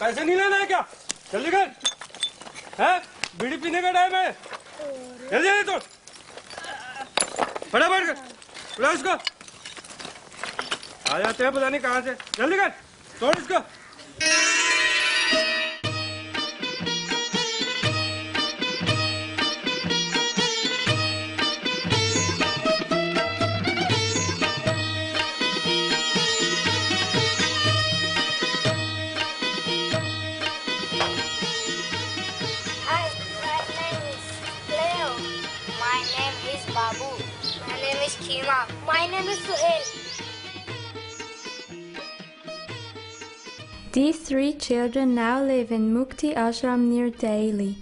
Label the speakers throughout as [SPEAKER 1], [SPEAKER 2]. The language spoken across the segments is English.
[SPEAKER 1] पैसे नहीं लेना है क्या? जल्दी कर। हैं? बीड़ी पीने का टाइम है। जल्दी जल्दी तोड़। फटाफट कर। बुला इसको। आ जाते हैं पता नहीं कहाँ से। जल्दी कर। तोड़ इसको।
[SPEAKER 2] My name is Suhail.
[SPEAKER 3] These three children now live in Mukti-ashram near Delhi.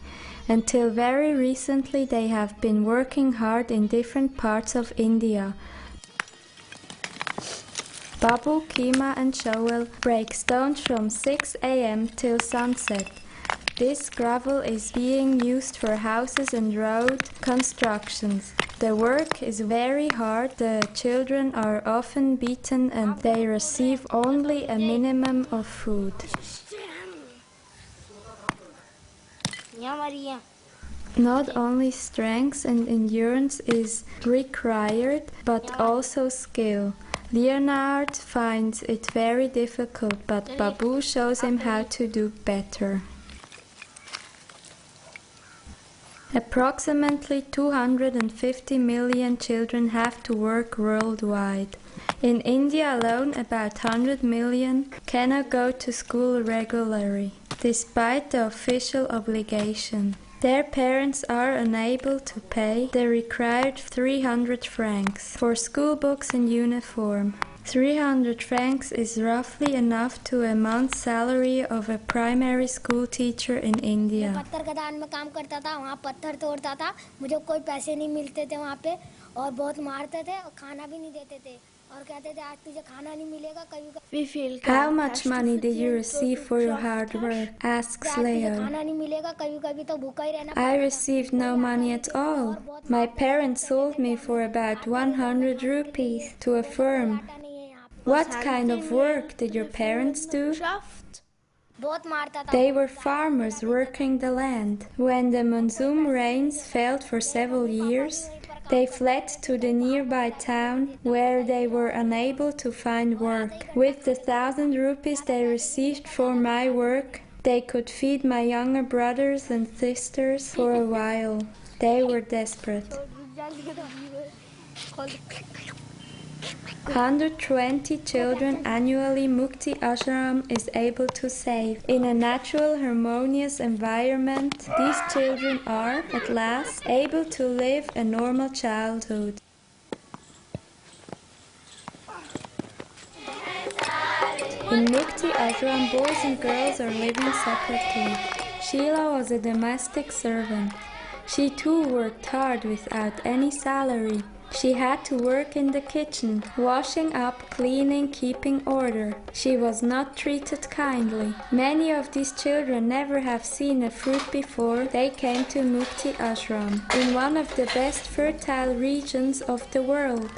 [SPEAKER 3] Until very recently they have been working hard in different parts of India. Babu, Kima and Shoel break stones from 6 a.m. till sunset. This gravel is being used for houses and road constructions. The work is very hard, the children are often beaten and they receive only a minimum of food. Not only strength and endurance is required, but also skill. Leonard finds it very difficult, but Babu shows him how to do better. Approximately 250 million children have to work worldwide. In India alone, about 100 million cannot go to school regularly, despite the official obligation. Their parents are unable to pay the required 300 francs for school books and uniform. 300 francs is roughly enough to a month's salary of a primary school teacher in India.
[SPEAKER 2] पत्थर खदान में काम करता था, वहाँ पत्थर तोड़ता था, मुझे कोई पैसे नहीं मिलते थे वहाँ पे और बहुत मारते थे और खाना भी नहीं देते थे और कहते थे आज तुझे खाना नहीं मिलेगा कभी।
[SPEAKER 3] How much money did you receive for your hard work? Asks Leo.
[SPEAKER 2] खाना नहीं मिलेगा कभी तो भूखा ही रहना।
[SPEAKER 3] I received no money at all. My parents sold me for about 100 rupees to a firm. What kind of work did your parents do? They were farmers working the land. When the monsoon rains failed for several years, they fled to the nearby town where they were unable to find work. With the 1,000 rupees they received for my work, they could feed my younger brothers and sisters for a while. They were desperate. 120 children annually Mukti-ashram is able to save. In a natural, harmonious environment, these children are, at last, able to live a normal childhood. In Mukti-ashram, boys and girls are living separately. Sheila was a domestic servant. She too worked hard without any salary. She had to work in the kitchen, washing up, cleaning, keeping order. She was not treated kindly. Many of these children never have seen a fruit before they came to Mukti-ashram, in one of the best fertile regions of the world.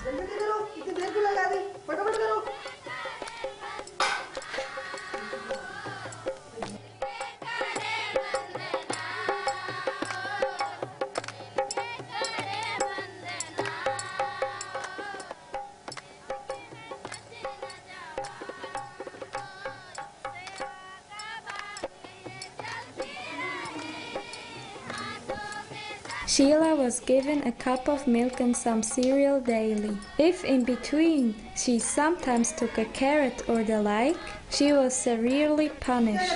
[SPEAKER 3] Sheila was given a cup of milk and some cereal daily. If in between she sometimes took a carrot or the like, she was severely punished.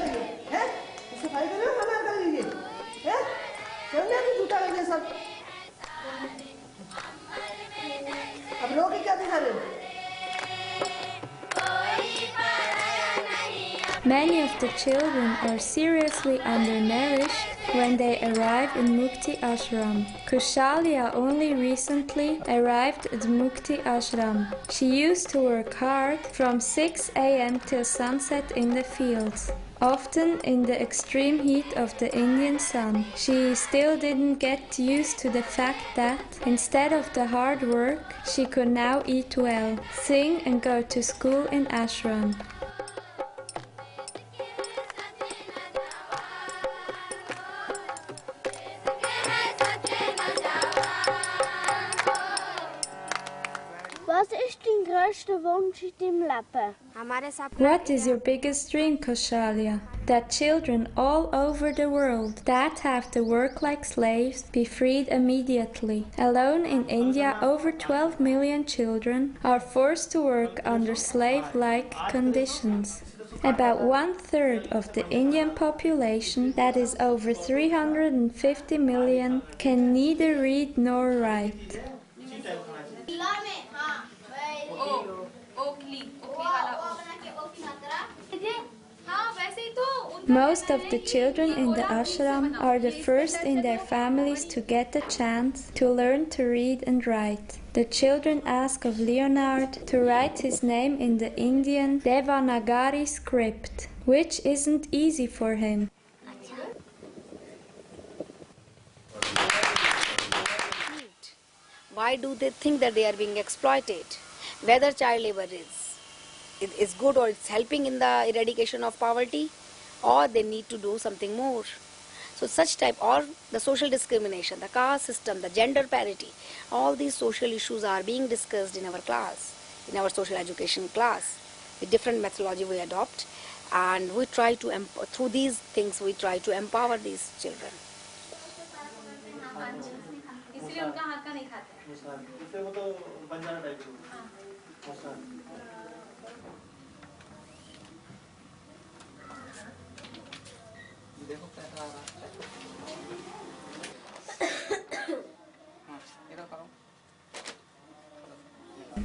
[SPEAKER 3] Many of the children are seriously undernourished when they arrive in Mukti-ashram. Kushalia only recently arrived at Mukti-ashram. She used to work hard from 6 a.m. till sunset in the fields, often in the extreme heat of the Indian sun. She still didn't get used to the fact that, instead of the hard work, she could now eat well, sing and go to school in ashram.
[SPEAKER 4] ist dein größter Wunsch in deinem Leben?
[SPEAKER 3] What is your biggest dream, Kaushalya? That children all over the world that have to work like slaves be freed immediately. Alone in India, over 12 million children are forced to work under slave-like conditions. About 1/3 of the Indian population, that is over 350 million, can neither read nor write. Most of the children in the ashram are the first in their families to get the chance to learn to read and write. The children ask of Leonard to write his name in the Indian Devanagari script, which isn't easy for him.
[SPEAKER 5] Why do they think that they are being exploited? Whether child labor is good or it's helping in the eradication of poverty, or they need to do something more. So such type, or the social discrimination, the caste system, the gender parity, all these social issues are being discussed in our class, in our social education class. With different methodology we adopt, and we try to, through these things, we try to empower these children.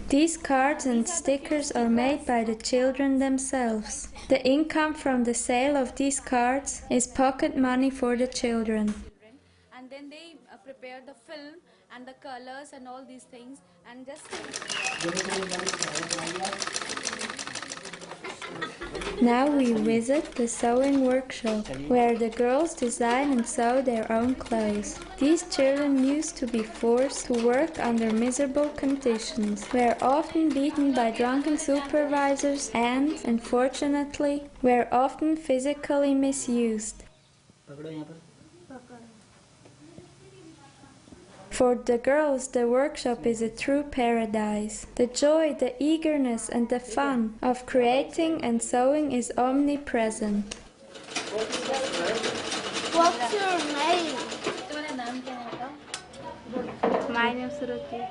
[SPEAKER 3] These cards and stickers are made by the children themselves. The income from the sale of these cards is pocket money for the children.
[SPEAKER 6] And then they prepare the film and the colors and all these things, and just
[SPEAKER 3] Now we visit the sewing workshop, where the girls design and sew their own clothes. These children used to be forced to work under miserable conditions, were often beaten by drunken supervisors and, unfortunately, were often physically misused. For the girls, the workshop is a true paradise. The joy, the eagerness, and the fun of creating and sewing is omnipresent.
[SPEAKER 4] What's your name?
[SPEAKER 6] My name is Surati.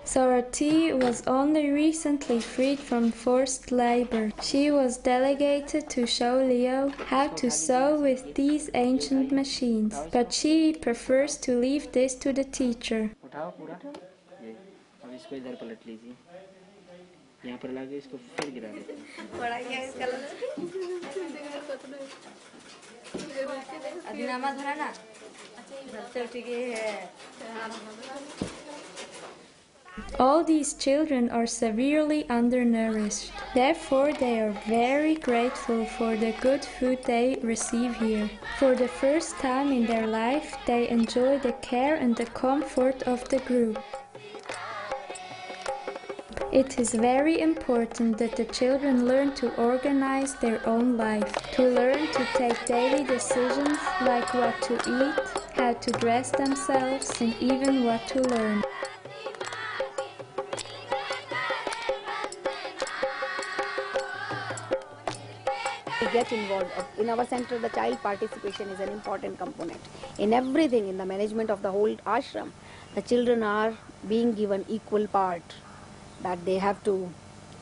[SPEAKER 3] Sarati was only recently freed from forced labor. She was delegated to show Leo how to sew with these ancient machines, but she prefers to leave this to the teacher.
[SPEAKER 7] उठाओ पूरा ये अब इसको इधर पलट लीजिए यहाँ पर लाके इसको फिर गिरा देते हैं
[SPEAKER 3] All these children are severely undernourished. Therefore, they are very grateful for the good food they receive here. For the first time in their life, they enjoy the care and the comfort of the group. It is very important that the children learn to organize their own life, to learn to take daily decisions like what to eat, how to dress themselves, and even what to learn.
[SPEAKER 5] We get involved. In our center, the child participation is an important component. In everything, in the management of the whole ashram, the children are being given equal part. That they have to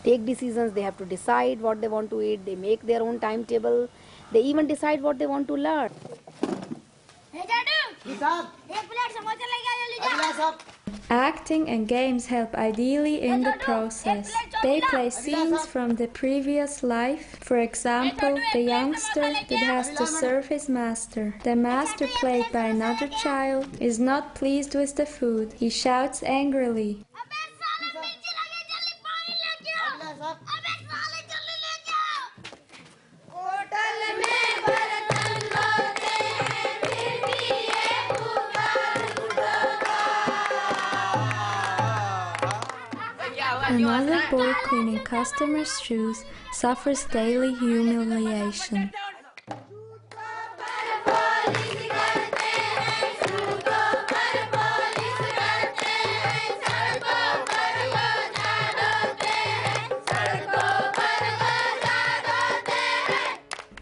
[SPEAKER 5] take decisions, they have to decide what they want to eat, they make their own timetable, they even decide what they want to learn.
[SPEAKER 3] Acting and games help ideally in the process. They play scenes from the previous life. For example, the youngster that has to serve his master. The master, played by another child, is not pleased with the food. He shouts angrily. Another boy cleaning customers' shoes suffers daily humiliation.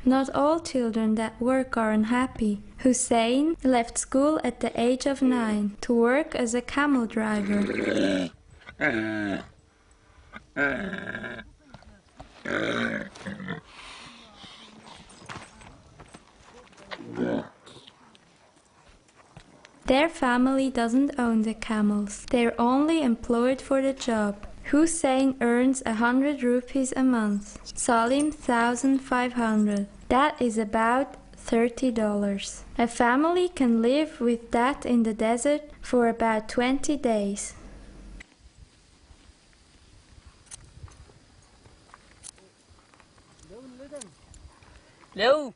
[SPEAKER 3] Not all children that work are unhappy. Hussein left school at the age of 9 to work as a camel driver. Their family doesn't own the camels. They're only employed for the job. Hussein earns 100 rupees a month. Salim 1,500. That is about $30. A family can live with that in the desert for about 20 days.
[SPEAKER 7] Leo.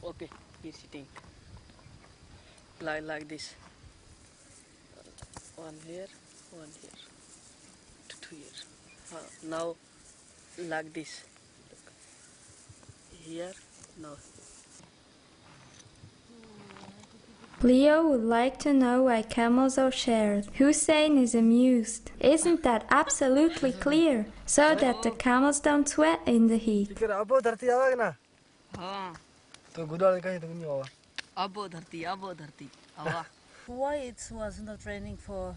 [SPEAKER 7] Okay, he's sitting like this. One here, two here. Now like this. Here, now.
[SPEAKER 3] Leo would like to know why camels are shared. Hussein is amused. Isn't that absolutely clear? So that the camels don't sweat in the heat.
[SPEAKER 8] Why it wasn't a training for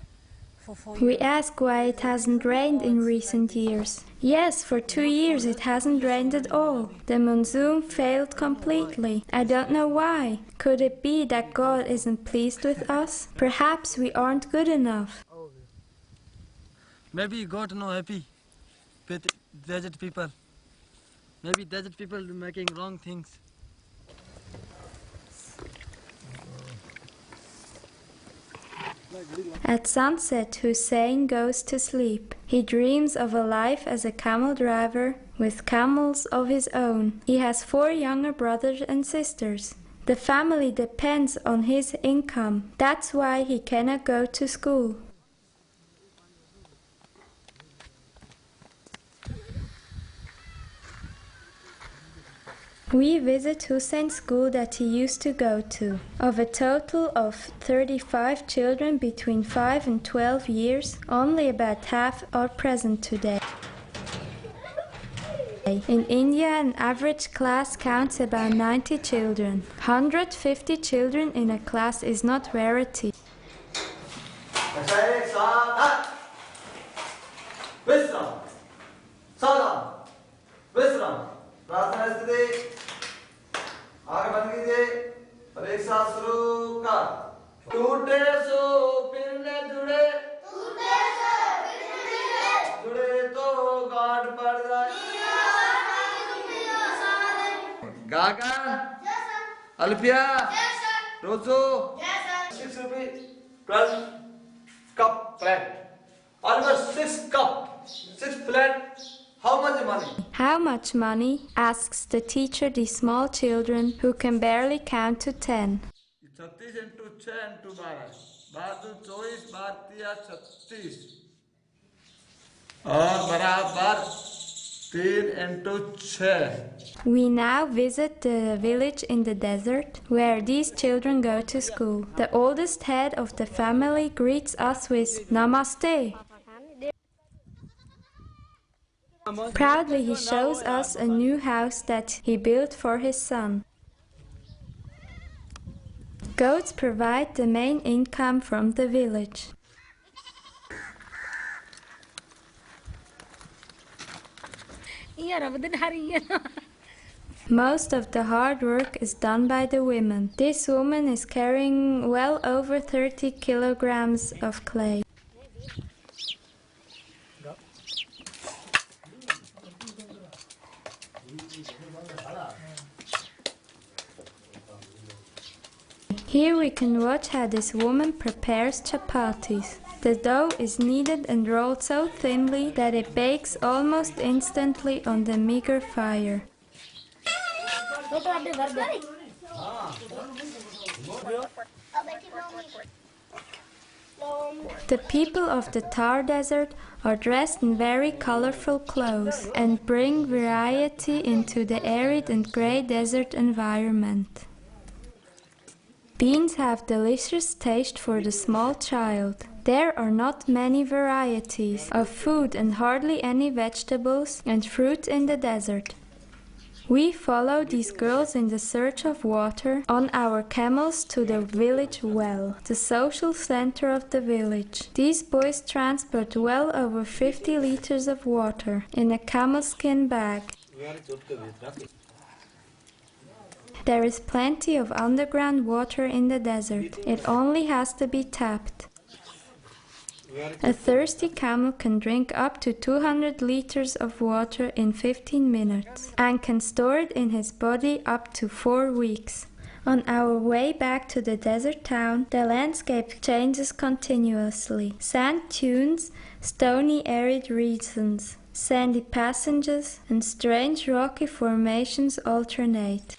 [SPEAKER 8] 4
[SPEAKER 3] We
[SPEAKER 8] years?
[SPEAKER 3] ask why it hasn't rained in recent years. Yes, for 2 years it hasn't rained at all. The monsoon failed completely. I don't know why. Could it be that God isn't pleased with us? Perhaps we aren't good enough.
[SPEAKER 1] Maybe God not happy with desert people. Maybe desert people making wrong things.
[SPEAKER 3] At sunset, Hussein goes to sleep. He dreams of a life as a camel driver with camels of his own. He has 4 younger brothers and sisters. The family depends on his income. That's why he cannot go to school. We visit Hussein's school that he used to go to. Of a total of 35 children between 5 and 12 years, only about half are present today. In India, an average class counts about 90 children. 150 children in a class is not rarity.
[SPEAKER 9] आगे बंद कीजिए और एक साथ शुरू कर। टूटे सो फिर न जुड़े, जुड़े तो गांठ पड़ जाए। गागन, अल्फिया, रोजो, 6 rupees, 12 cup plate, almost 6 cup, 6 plate. How much money?
[SPEAKER 3] How much money? Asks the teacher the small children who can barely count to 10.
[SPEAKER 9] 36 into 6 into 12, 24 36 और बराबर 3 into 6.
[SPEAKER 3] We now visit the village in the desert where these children go to school. The oldest head of the family greets us with Namaste. Proudly he shows us a new house that he built for his son. Goats provide the main income from the village. Most of the hard work is done by the women. This woman is carrying well over 30 kilograms of clay. Here we can watch how this woman prepares chapatis. The dough is kneaded and rolled so thinly that it bakes almost instantly on the meager fire. The people of the Thar Desert are dressed in very colorful clothes and bring variety into the arid and grey desert environment. Beans have delicious taste for the small child. There are not many varieties of food and hardly any vegetables and fruit in the desert. We follow these girls in the search of water on our camels to the village well, the social center of the village. These boys transport well over 50 liters of water in a camel skin bag. There is plenty of underground water in the desert. It only has to be tapped. A thirsty camel can drink up to 200 liters of water in 15 minutes and can store it in his body up to 4 weeks. On our way back to the desert town, the landscape changes continuously. Sand dunes, stony arid regions, sandy passages, and strange rocky formations alternate.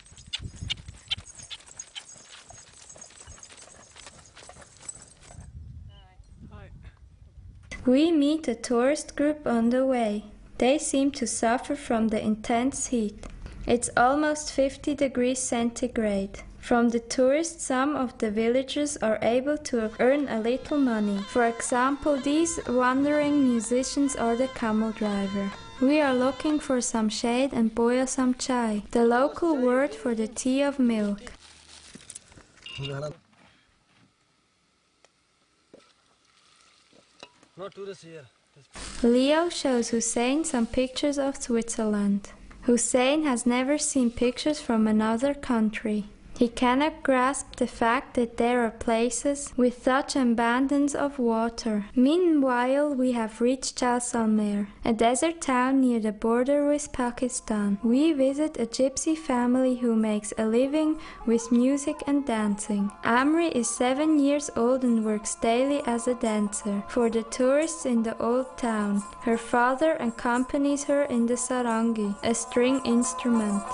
[SPEAKER 3] We meet a tourist group on the way. They seem to suffer from the intense heat. It's almost 50 degrees centigrade. From the tourists, some of the villagers are able to earn a little money. For example, these wandering musicians or the camel driver. We are looking for some shade and boil some chai, the local word for the tea of milk.
[SPEAKER 1] No tourists here.
[SPEAKER 3] Leo shows Hussein some pictures of Switzerland. Hussein has never seen pictures from another country. He cannot grasp the fact that there are places with such abundance of water. Meanwhile, we have reached Jaisalmer, a desert town near the border with Pakistan. We visit a gypsy family who makes a living with music and dancing. Amri is 7 years old and works daily as a dancer for the tourists in the old town. Her father accompanies her in the sarangi, a string instrument.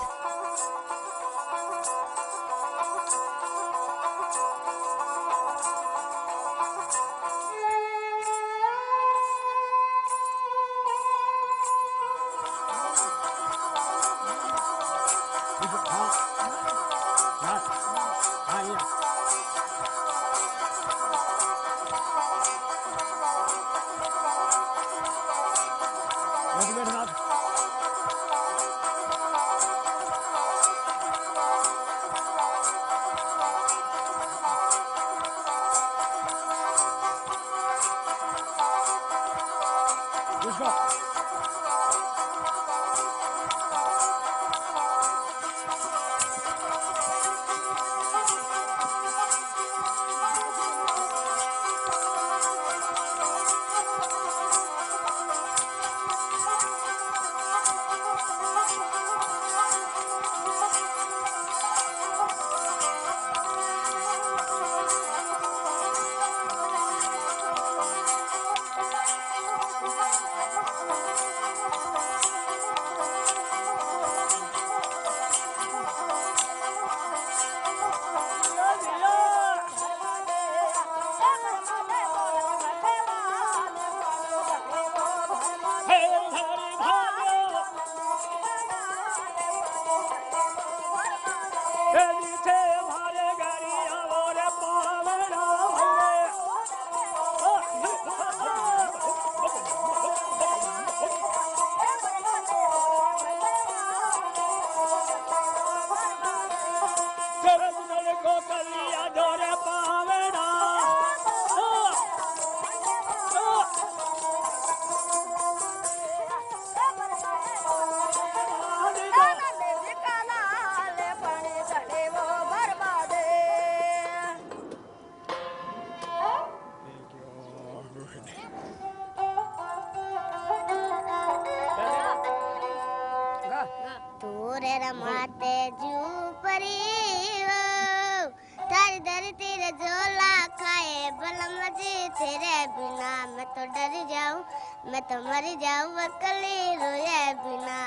[SPEAKER 10] मैं तो मर जाऊँ अकेले रोए बिना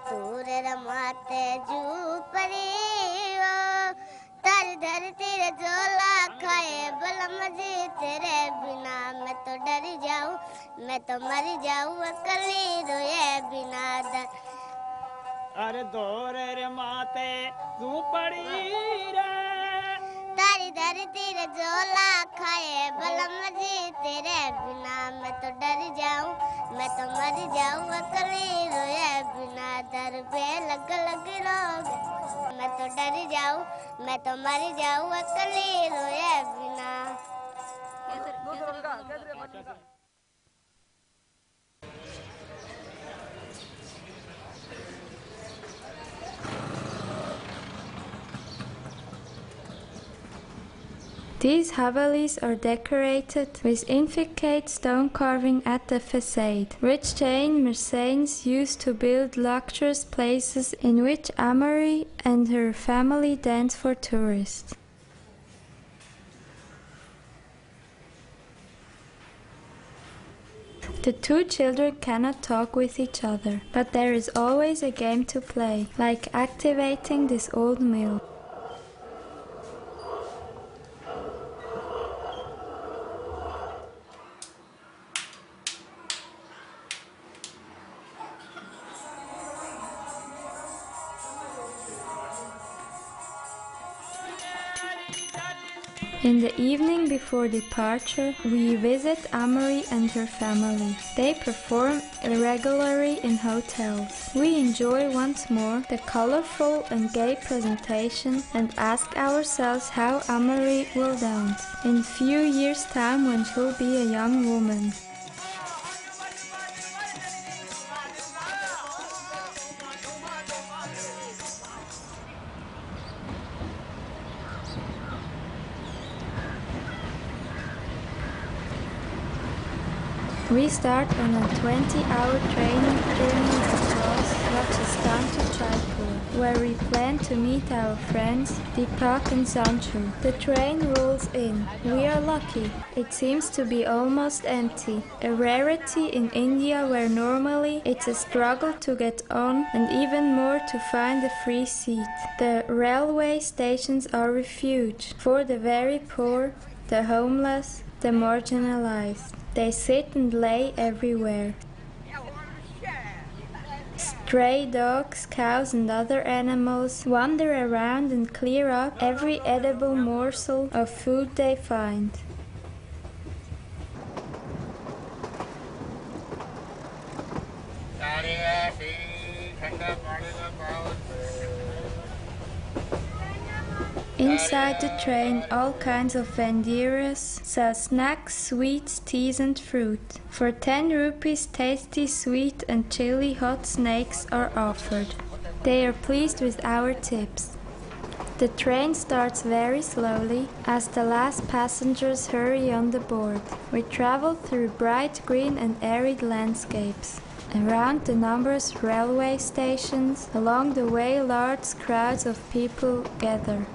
[SPEAKER 10] तूरे रमाते जू परी हो तारी धरती रे झोला खाए बलम जी तेरे बिना मैं तो डर जाऊँ मैं तो मर जाऊँ अकेले रोए बिना
[SPEAKER 11] अरे दोरे रे माते तू पड़ी रे
[SPEAKER 10] तारी धरती रे झोला खाए बलम जी तेरे बिना मैं तो डर जाऊं, मैं तो मर जाऊं अकेली रोए बिना, दर पे लग लग रोग। मैं तो डर जाऊं, मैं तो मर जाऊं अकेली रोए बिना।
[SPEAKER 3] These Havelis are decorated with intricate stone carving at the facade. Rich Jain merchants used to build luxurious places in which Amari and her family dance for tourists. The two children cannot talk with each other, but there is always a game to play, like activating this old mill. In the evening before departure, we visit Amory and her family. They perform regularly in hotels. We enjoy once more the colorful and gay presentation and ask ourselves how Amory will dance in few years' time when she'll be a young woman. We start on a 20-hour training journey across Rajasthan to Jaipur, where we plan to meet our friends Deepak and Sanju. The train rolls in. We are lucky. It seems to be almost empty, a rarity in India where normally it's a struggle to get on and even more to find a free seat. The railway stations are refuge for the very poor, the homeless, the marginalized. They sit and lay everywhere. Stray dogs, cows and other animals wander around and clear up every edible morsel of food they find. Inside the train, all kinds of vendors sell snacks, sweets, teas and fruit. For 10 rupees, tasty, sweet and chili hot snakes are offered. They are pleased with our tips. The train starts very slowly as the last passengers hurry on the board. We travel through bright green and arid landscapes. Around the numerous railway stations, along the way large crowds of people gather.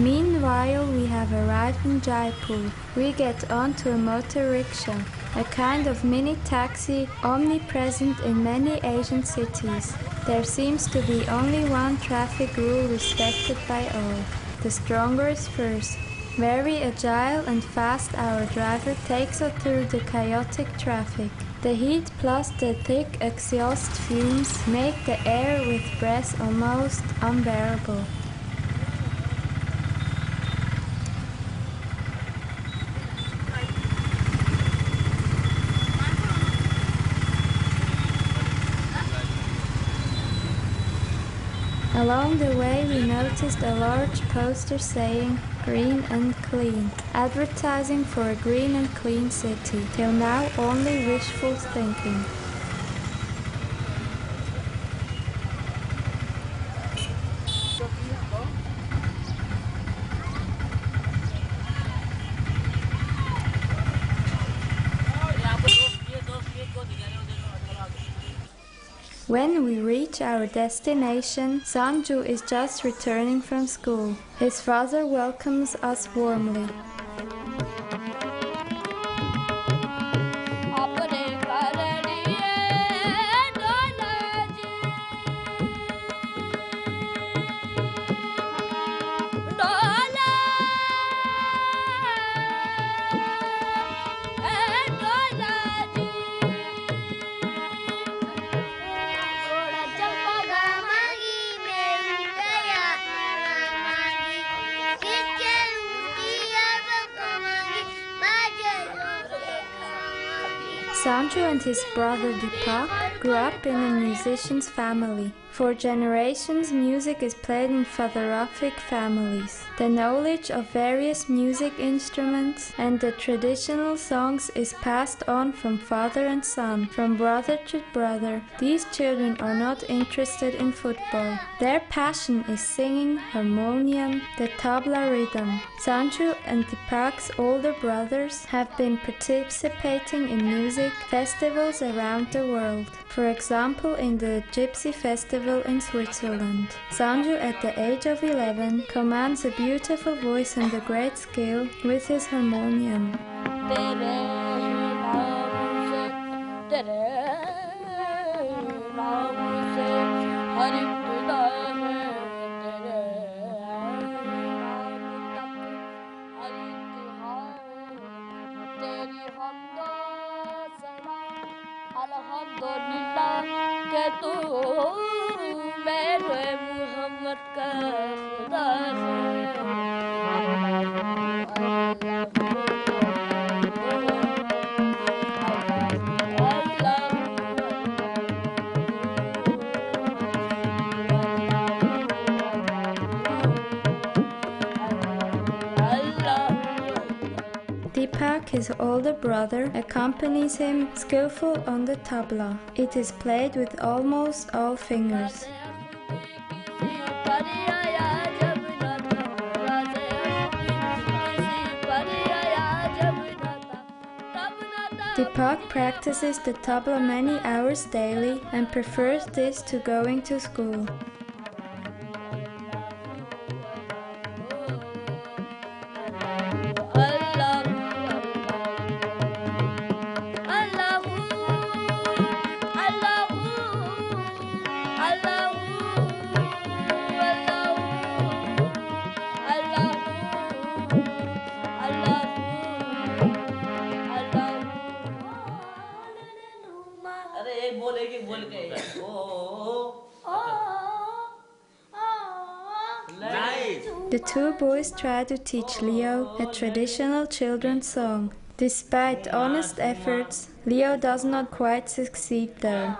[SPEAKER 3] Meanwhile, we have arrived in Jaipur. We get onto a motor rickshaw, a kind of mini taxi omnipresent in many Asian cities. There seems to be only one traffic rule respected by all. The stronger is first. Very agile and fast, our driver takes us through the chaotic traffic. The heat plus the thick exhaust fumes make the air with breath almost unbearable. Along the way we noticed a large poster saying "Green and Clean", advertising for a green and clean city. Till now only wishful thinking. When we reach our destination, Sanju is just returning from school. His father welcomes us warmly. Sanju and his brother Deepak grew up in a musician's family. For generations, music is played in Fatheroffic families. The knowledge of various music instruments and the traditional songs is passed on from father and son, from brother to brother. These children are not interested in football. Their passion is singing, harmonium, the tabla rhythm. Sanju and Deepak's older brothers have been participating in music festivals around the world. For example, in the Gypsy Festival in Switzerland. Sanju, at the age of 11, commands a beautiful voice and a great skill with his harmonium. Deepak, his older brother, accompanies him skillful on the tabla. It is played with almost all fingers. Deepak practices the tabla many hours daily and prefers this to going to school. The two boys try to teach Leo a traditional children's song. Despite honest efforts, Leo does not quite succeed though.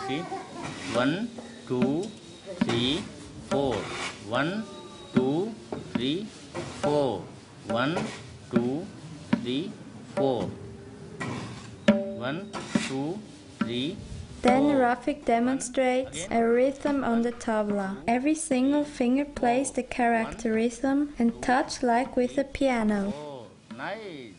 [SPEAKER 12] See, 1, 2, 3, 4. 1, 2, 3, 4. 1, 2, 3, 4. 1, 2, 3.
[SPEAKER 3] Then Rafik demonstrates a rhythm on the tabla. Every single finger plays the character rhythm and touch like with a piano.
[SPEAKER 12] Oh, nice.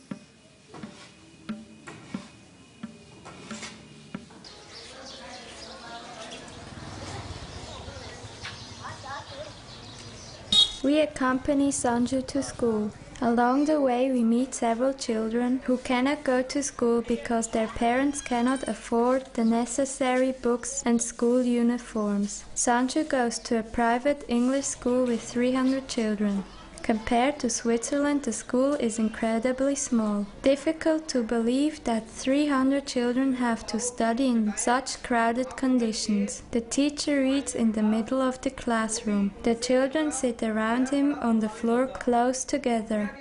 [SPEAKER 3] We accompany Sanju to school. Along the way we meet several children who cannot go to school because their parents cannot afford the necessary books and school uniforms. Sanju goes to a private English school with 300 children. Compared to Switzerland, the school is incredibly small. Difficult to believe that 300 children have to study in such crowded conditions. The teacher reads in the middle of the classroom. The children sit around him on the floor close together.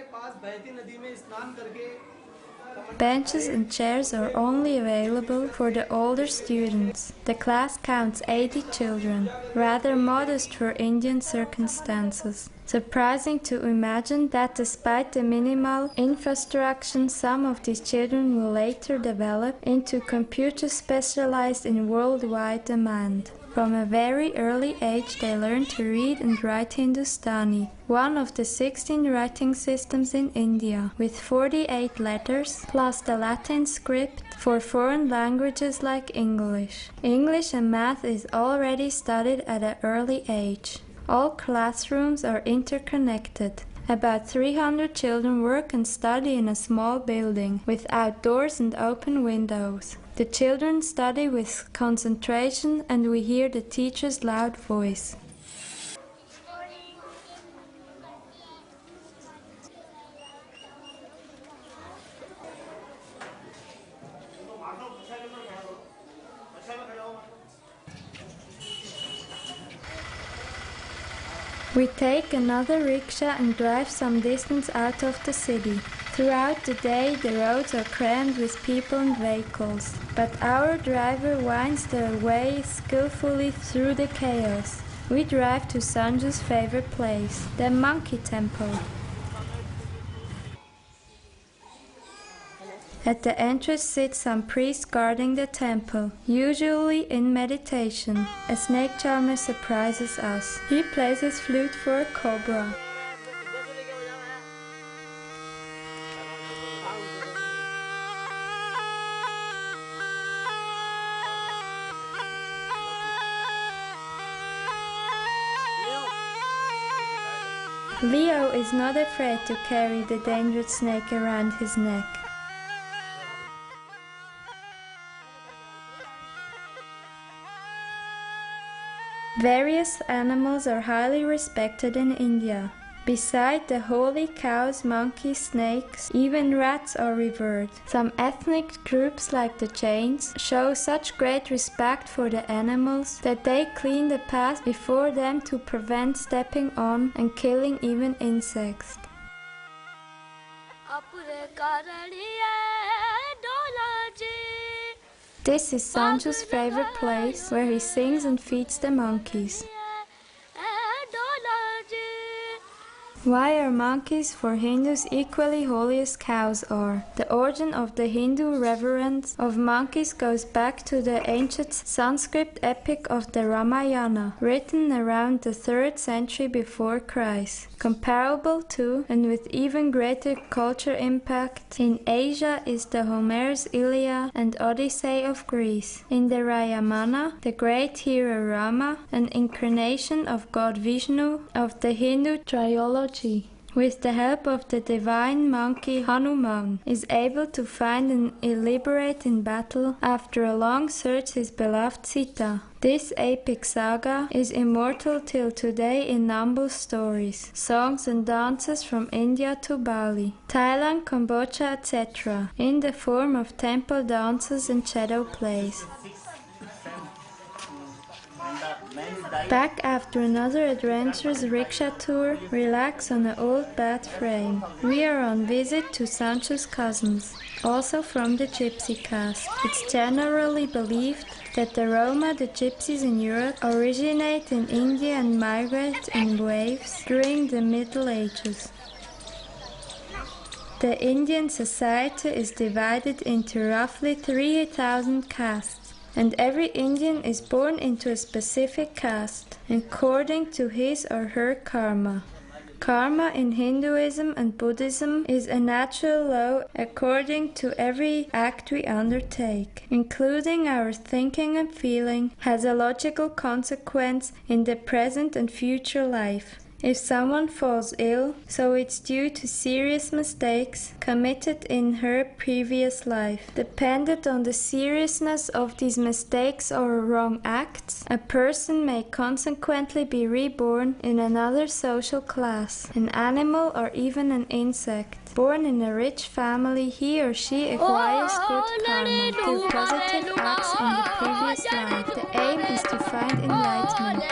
[SPEAKER 3] Benches and chairs are only available for the older students. The class counts 80 children, rather modest for Indian circumstances. Surprising to imagine that despite the minimal infrastructure, some of these children will later develop into computers specialized in worldwide demand. From a very early age they learn to read and write Hindustani, one of the 16 writing systems in India, with 48 letters, plus the Latin script for foreign languages like English. English and math is already studied at an early age. All classrooms are interconnected. About 300 children work and study in a small building with outdoors and open windows. The children study with concentration and we hear the teacher's loud voice. We take another rickshaw and drive some distance out of the city. Throughout the day the roads are crammed with people and vehicles, but our driver winds the way skillfully through the chaos. We drive to Sanju's favorite place, the Monkey Temple. At the entrance sits some priest guarding the temple, usually in meditation. A snake charmer surprises us. He plays his flute for a cobra. Leo is not afraid to carry the dangerous snake around his neck. Various animals are highly respected in India. Beside the holy cows, monkeys, snakes, even rats are revered. Some ethnic groups like the Jains show such great respect for the animals that they clean the path before them to prevent stepping on and killing even insects. This is Sanju's favorite place, where he sings and feeds the monkeys. Why are monkeys for Hindus equally holy as cows are? The origin of the Hindu reverence of monkeys goes back to the ancient Sanskrit epic of the Ramayana, written around the 3rd century before Christ. Comparable to, and with even greater culture impact, in Asia is the Homer's Iliad and Odyssey of Greece. In the Ramayana, the great hero Rama, an incarnation of God Vishnu of the Hindu trilogy, with the help of the divine monkey Hanuman, is able to find and liberate in battle after a long search his beloved Sita. This epic saga is immortal till today in numberless stories, songs and dances from India to Bali, Thailand, Cambodia, etc., in the form of temple dances and shadow plays. Back after another adventurous rickshaw tour, relax on an old bath frame. We are on visit to Sanju's cousins, also from the gypsy caste. It's generally believed that the Roma, the gypsies in Europe, originate in India and migrate in waves during the Middle Ages. The Indian society is divided into roughly 3,000 castes, and every Indian is born into a specific caste, according to his or her karma. Karma in Hinduism and Buddhism is a natural law according to every act we undertake, including our thinking and feeling, has a logical consequence in the present and future life. If someone falls ill, so it's due to serious mistakes committed in her previous life. Dependent on the seriousness of these mistakes or wrong acts, a person may consequently be reborn in another social class, an animal or even an insect. Born in a rich family, he or she acquires good karma through positive acts in the previous life. The aim is to find enlightenment.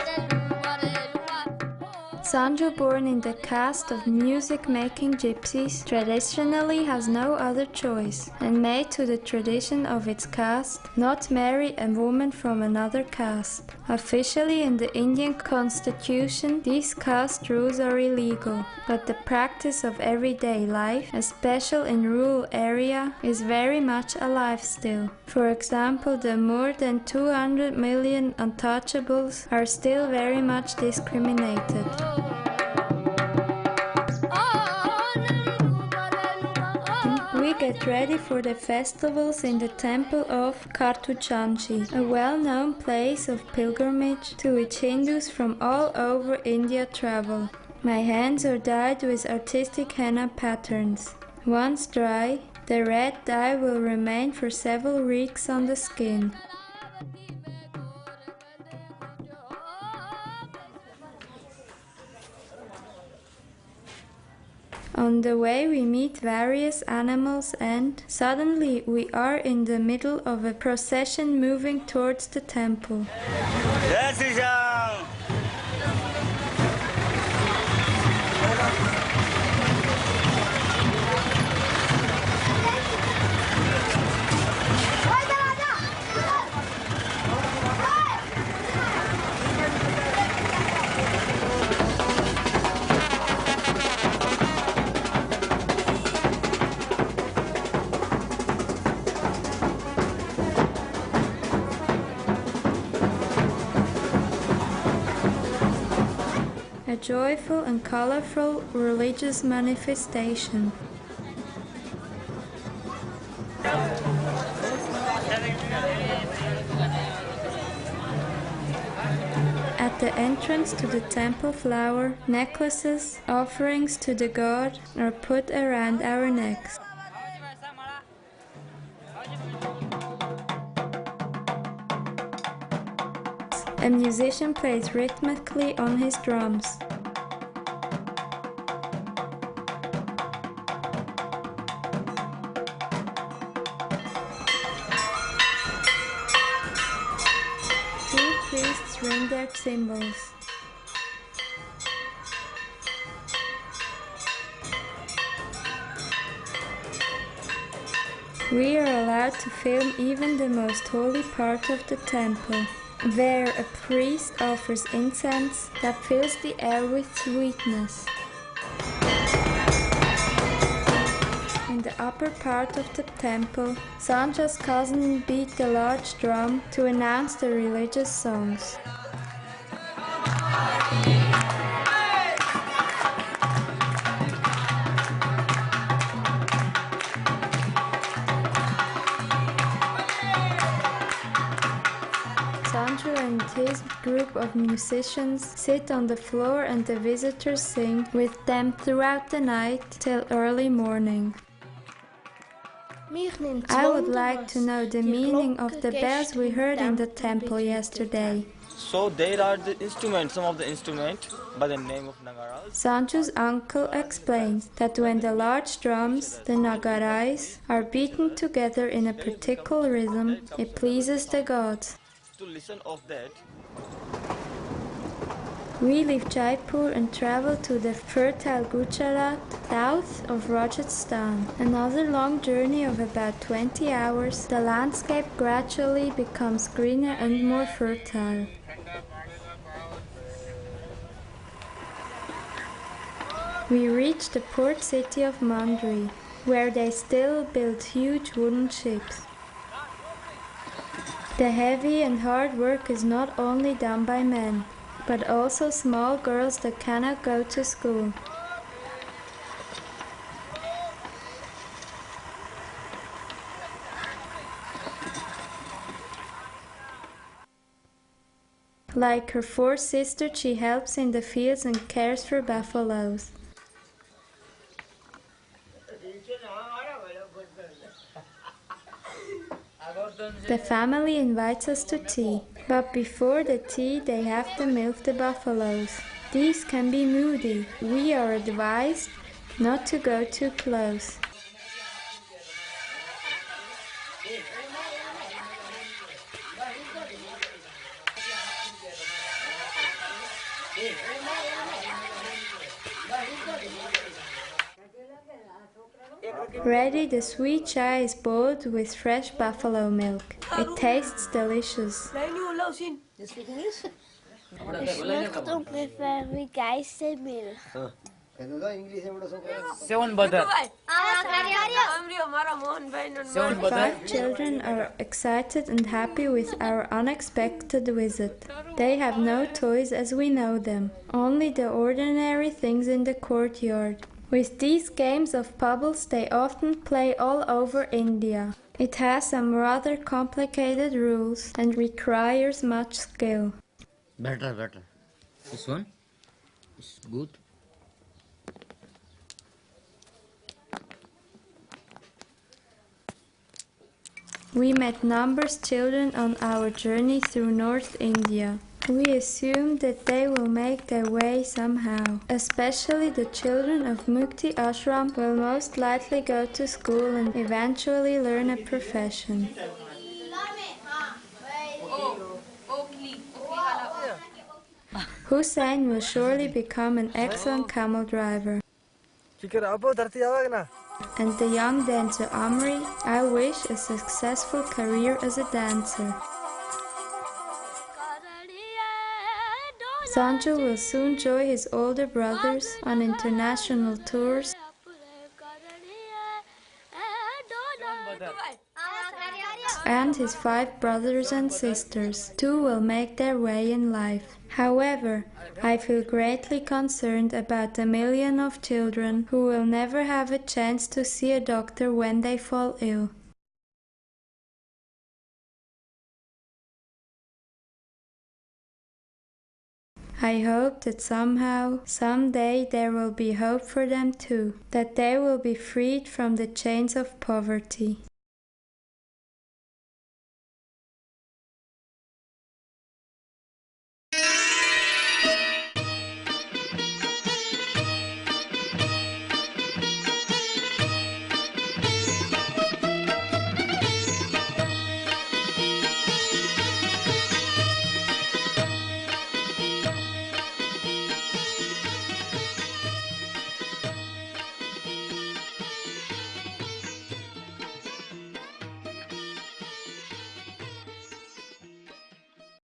[SPEAKER 3] Sanju, born in the caste of music-making gypsies, traditionally has no other choice, and may, to the tradition of its caste, not marry a woman from another caste. Officially in the Indian constitution, these caste rules are illegal, but the practice of everyday life, especially in rural area, is very much alive still. For example, the more than 200 million untouchables are still very much discriminated. We get ready for the festivals in the temple of Kartuchanchi, a well-known place of pilgrimage to which Hindus from all over India travel. My hands are dyed with artistic henna patterns. Once dry, the red dye will remain for several weeks on the skin. On the way we meet various animals and suddenly we are in the middle of a procession moving towards the temple. A joyful and colorful religious manifestation. At the entrance to the temple flower, necklaces, offerings to the god are put around our necks. A musician plays rhythmically on his drums. Two priests ring their cymbals. We are allowed to film even the most holy part of the temple, where a priest offers incense that fills the air with sweetness. In the upper part of the temple, Sancho's cousin beat the large drum to announce the religious songs. Sancho and his group of musicians sit on the floor and the visitors sing with them throughout the night till early morning. I would like to know the meaning of the bells we heard in the temple yesterday.
[SPEAKER 13] So there are the instruments, some of the instruments by the name of nagaras.
[SPEAKER 3] Sancho's uncle explains that when the large drums, the nagarais, are beaten together in a particular rhythm, it pleases the gods.
[SPEAKER 13] To listen of that.
[SPEAKER 3] We leave Jaipur and travel to the fertile Gujarat, south of Rajasthan. Another long journey of about 20 hours, the landscape gradually becomes greener and more fertile. We reach the port city of Mandri, where they still build huge wooden ships. The heavy and hard work is not only done by men, but also small girls that cannot go to school. Like her four sisters, she helps in the fields and cares for buffaloes. The family invites us to tea, but before the tea they have to milk the buffaloes. These can be moody. We are advised not to go too close. Ready, the sweet chai is boiled with fresh buffalo milk. It tastes delicious.
[SPEAKER 4] You speak English? Ich möchte ungefähr wie Geistermilch.
[SPEAKER 3] Five children are excited and happy with our unexpected visit. They have no toys as we know them, only the ordinary things in the courtyard. With these games of bubbles they often play all over India. It has some rather complicated rules and requires much skill.
[SPEAKER 12] Better. This one is good.
[SPEAKER 3] We met numerous children on our journey through North India. We assume that they will make their way somehow. Especially the children of Mukti-ashram will most likely go to school and eventually learn a profession. Hussein will surely become an excellent camel driver. And the young dancer Amri, I wish a successful career as a dancer. Sanju will soon join his older brothers on international tours, and his 5 brothers and sisters too will make their way in life. However, I feel greatly concerned about the million of children who will never have a chance to see a doctor when they fall ill. I hope that somehow, someday there will be hope for them too, that they will be freed from the chains of poverty.